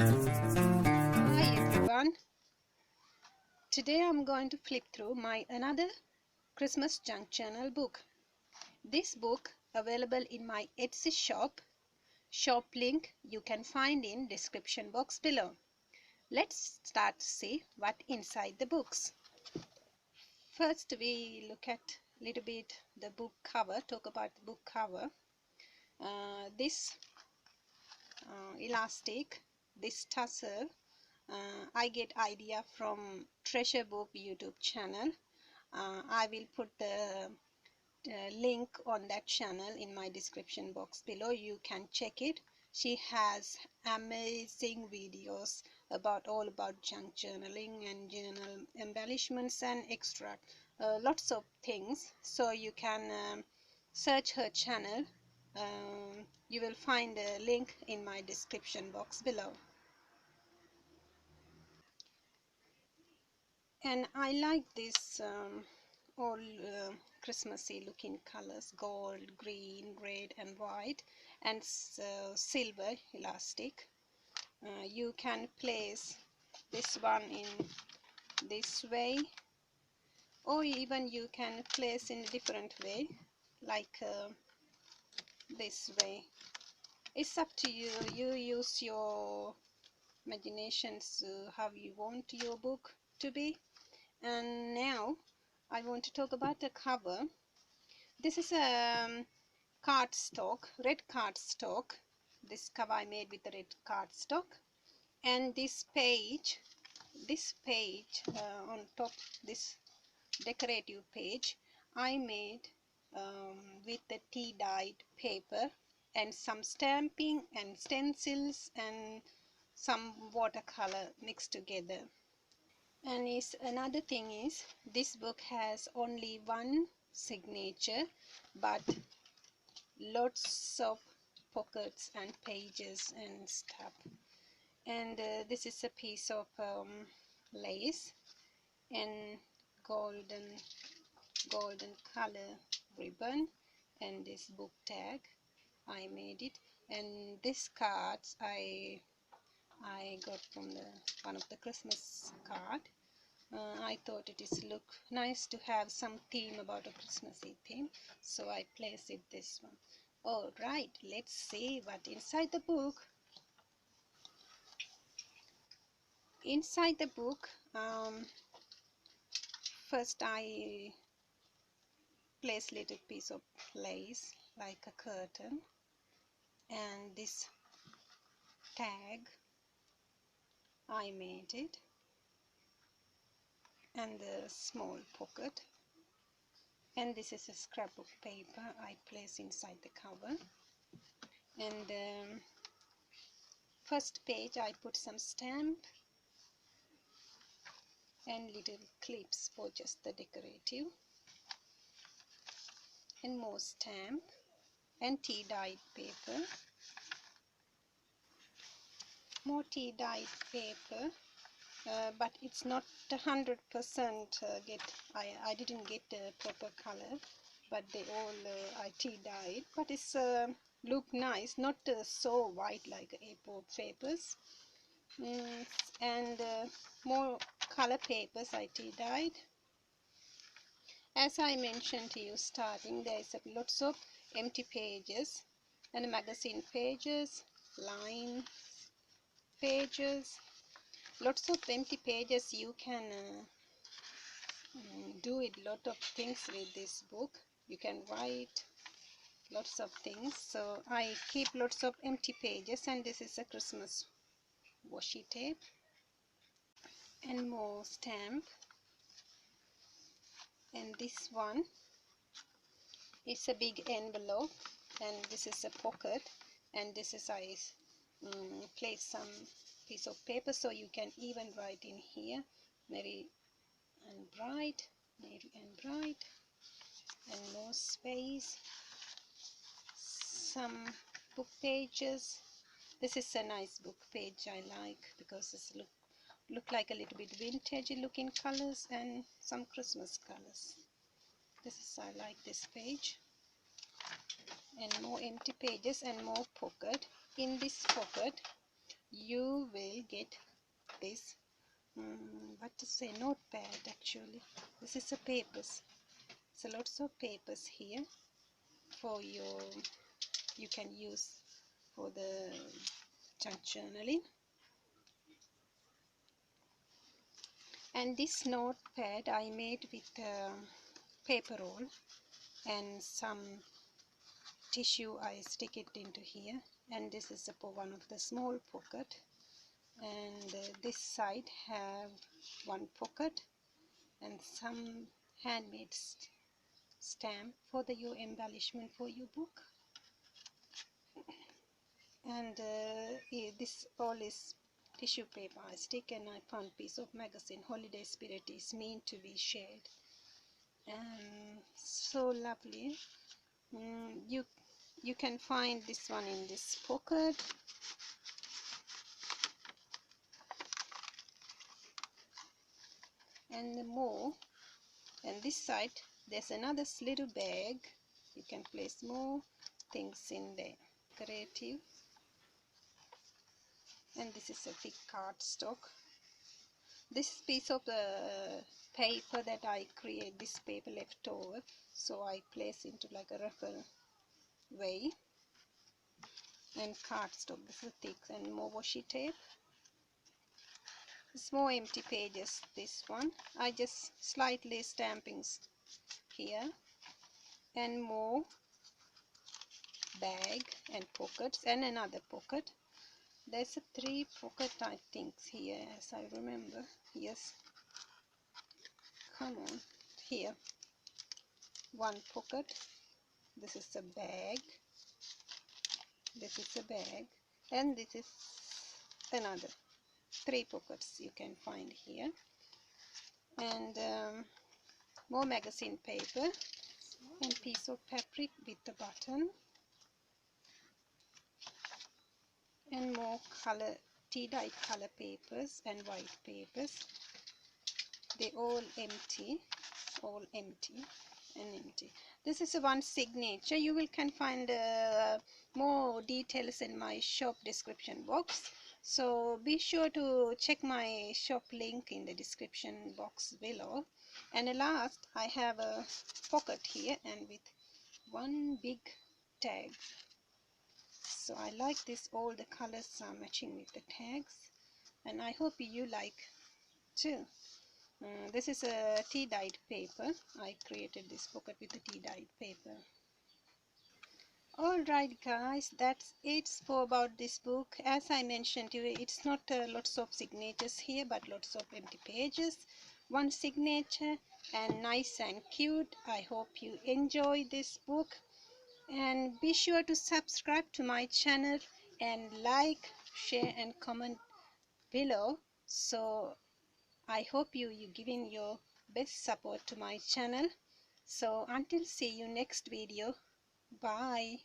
Hi everyone. Today I'm going to flip through my another Christmas junk journal book. This book available in my Etsy shop. Shop link you can find in description box below. Let's start to see what inside the books. First we look at a little bit the book cover, talk about the book cover. This elastic, this tassel, I get idea from Treasure Book YouTube channel. I will put the link on that channel in my description box below. You can check it. She has amazing videos about all about junk journaling and journal embellishments and extra lots of things. So you can search her channel. You will find a link in my description box below. And I like this all Christmassy looking colors: gold, green, red and white, and silver elastic. You can place this one in this way, or even you can place in a different way, like this way. It's up to you. You use your imaginations how you want your book to be. And now I want to talk about the cover. This is a cardstock, red cardstock. This cover I made with the red cardstock. And this page on top, this decorative page, I made with the tea dyed paper and some stamping and stencils and some watercolor mixed together. And another thing is, this book has only one signature but lots of pockets and pages and stuff. And this is a piece of lace and golden color ribbon, and this book tag I made it. And this cards I got from one of the Christmas card. I thought it is look nice to have some theme about a Christmassy theme, so I place it this one. All right, let's see what inside the book. Inside the book, first I place little piece of lace like a curtain, and this tag I made it, and the small pocket. And this is a scrapbook paper I place inside the cover. And first page I put some stamp and little clips for just the decorative, and more stamp and tea dyed paper, more tea dyed paper, but it's not 100% get. I didn't get the proper color, but they all I tea dyed, but it's look nice, not so white like A4 papers. And more color papers I tea dyed. As I mentioned to you starting, there is lots of empty pages and magazine pages, line pages, lots of empty pages. You can do it lot of things with this book. You can write lots of things, so I keep lots of empty pages. And this is a Christmas washi tape and more stamp. And this one is a big envelope, and this is a pocket, and this is I place some piece of paper, so you can even write in here merry and bright, and more space, some book pages. This is a nice book page I like, because it's look like a little bit vintage looking colors and some Christmas colors. This is I like this page. And more empty pages and more pocket. In this pocket you will get this what to say, notepad. Actually, this is a papers, so lots of papers here for you can use for the journaling. And this notepad I made with paper roll and some tissue. I stick it into here, and this is one of the small pocket, and this side have one pocket and some handmade stamp for your embellishment for your book. And this all is tissue paper I stick, and I found piece of magazine. Holiday spirit is meant to be shared, and so lovely. You can find this one in this pocket, and more. And this side there's another little bag. You can place more things in there, creative. And this is a thick cardstock. This piece of paper that I create, this paper left over, so I place into like a ruffle way. And cardstock, this is thick, and more washi tape. It's more empty pages, this one. I just slightly stampings here, and more bag and pockets, and another pocket. There's a 3 pocket I think here, as I remember. Yes, come on, here 1 pocket. This is a bag, this is a bag, and this is another 3 pockets you can find here. And more magazine paper and piece of fabric with the button, and more color, tea-dyed color papers and white papers. They all empty and empty. This is one signature. You can find more details in my shop description box, so be sure to check my shop link in the description box below. And last, I have a pocket here, and with one big tag. So I like this, all the colors are matching with the tags, and I hope you like too. This is a tea-dyed paper. I created this pocket with the tea-dyed paper. Alright guys, that's it for about this book. As I mentioned to you, it's not lots of signatures here, but lots of empty pages. One signature, and nice and cute. I hope you enjoy this book, and be sure to subscribe to my channel and like, share and comment below. So I hope you giving your best support to my channel. So until see you next video, bye.